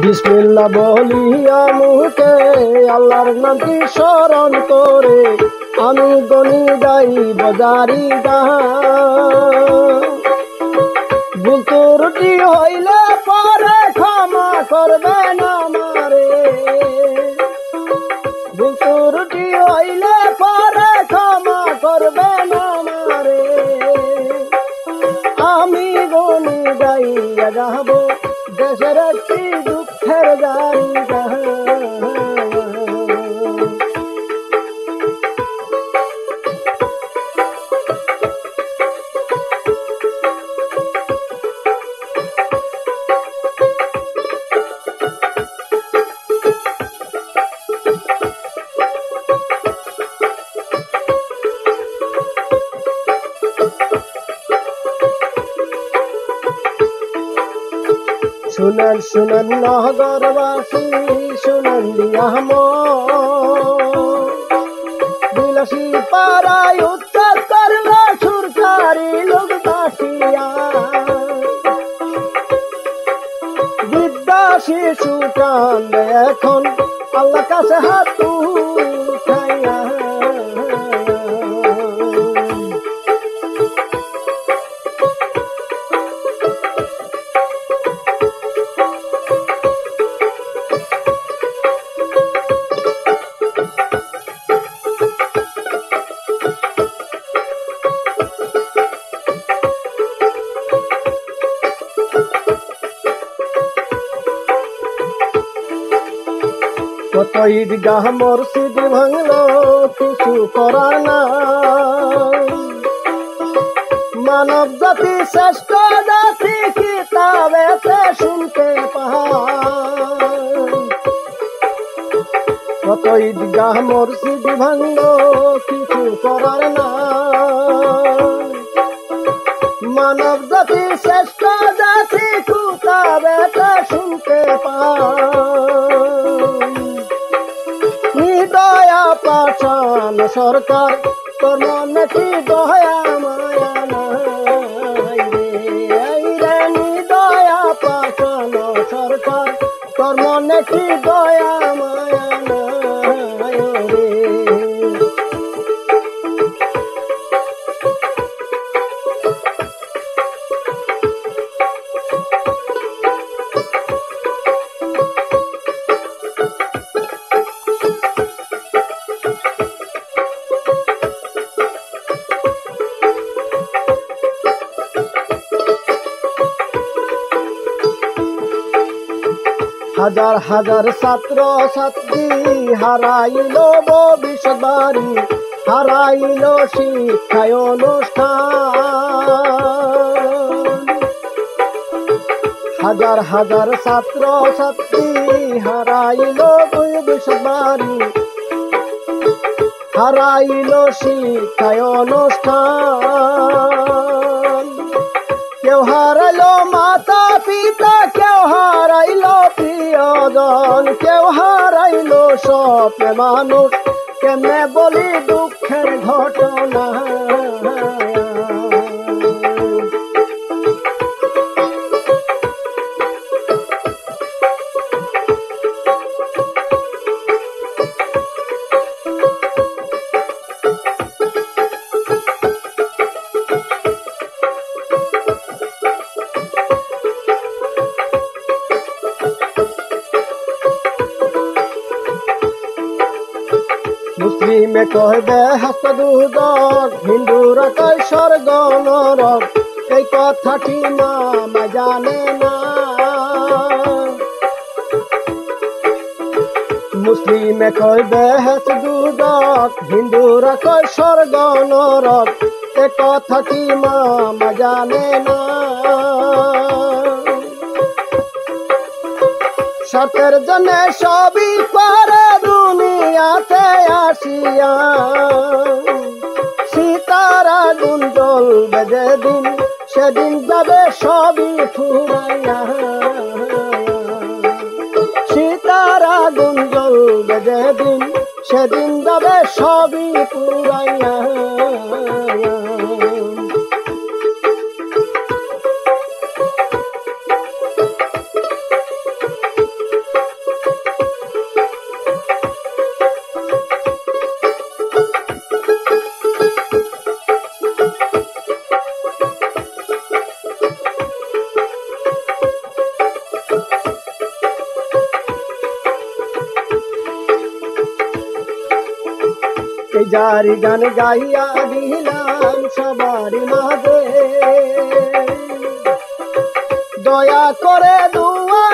বিসমিল্লাহ বলিয়া মুখে আল্লাহর নামটি স্মরণ করে আমি গনি গাই বাজারি গান। ভুল ত্রুটি হইলে পরে ক্ষমা করবেন আমারে, ভুল ত্রুটি হইলে পরে ক্ষমা করবেন আমারে। আমি গনি গাইয়া যাব দেশের একটি দুঃখের গাড়ি গান। শুনেন শুনেন নগরবাসী, শুনেন দিয়া বিলাসী পাড়ায় উচ্চার করল সুরকারি লোক দাসিয়া। বিদ্যা শিশু কান্দে এখন আল্লাহ কাছে হাত উঠাইয়া। কত ঈদগাহ মসজিদ ভাঙলো কিছু করার না, মানব জাতি শ্রেষ্ঠ জাতি কিতাবেতে শুনতে পায়। কত ঈদগাহ মসজিদ ভাঙলো কিছু করার না, মানব জাতি শ্রেষ্ঠ জাতি কিতাবেতে শুনতে পায়। দয়া পাঠান সরকার তোর মনে কি দয়া মায়া নাই রে, দয়া পাঠান সরকার তোর মনে কি দয়া মায়া নাই রে। হাজার হাজার ছাত্র ছাত্রী হারাইল ভবিষ্যৎ বাড়ি, হারাইল শিক্ষায় অনুষ্ঠান। হাজার হাজার ছাত্র ছাত্রী হারাইল ভবিষ্যৎ বাড়ি, হারাইল শিক্ষায় অনুষ্ঠান। কেউ হারাইল মাতা পিতা, কেউ হারাইল প্রিয়জন, কেউ হারাইল স্বপ্নে মানুষ। কেমনে বলি দুঃখের ঘটনা, মুসলিমে কয় বেহেশত দুজক, হিন্দুরা কয় স্বর্গ নরক। এই কথাটি মামা জানে না, মুসলিমে কয় বেহেশত দুজক, হিন্দুরা কয় স্বর্গ নরক। এই কথাটি মামা জানে না। স্বার্থের জন্য সবই করে দুনিয়াতে আসিয়া, সীতার আগুন জ্বলবে যেদিন, সেদিন যাবে সবই ফুরাইয়া। সীতার আগুন জ্বলবে যেদিন, সেদিন যাবে সবই ফুরাইয়া। জারি গান গাইয়া দিলাম সবার মাঝে দয়া করে দোয়া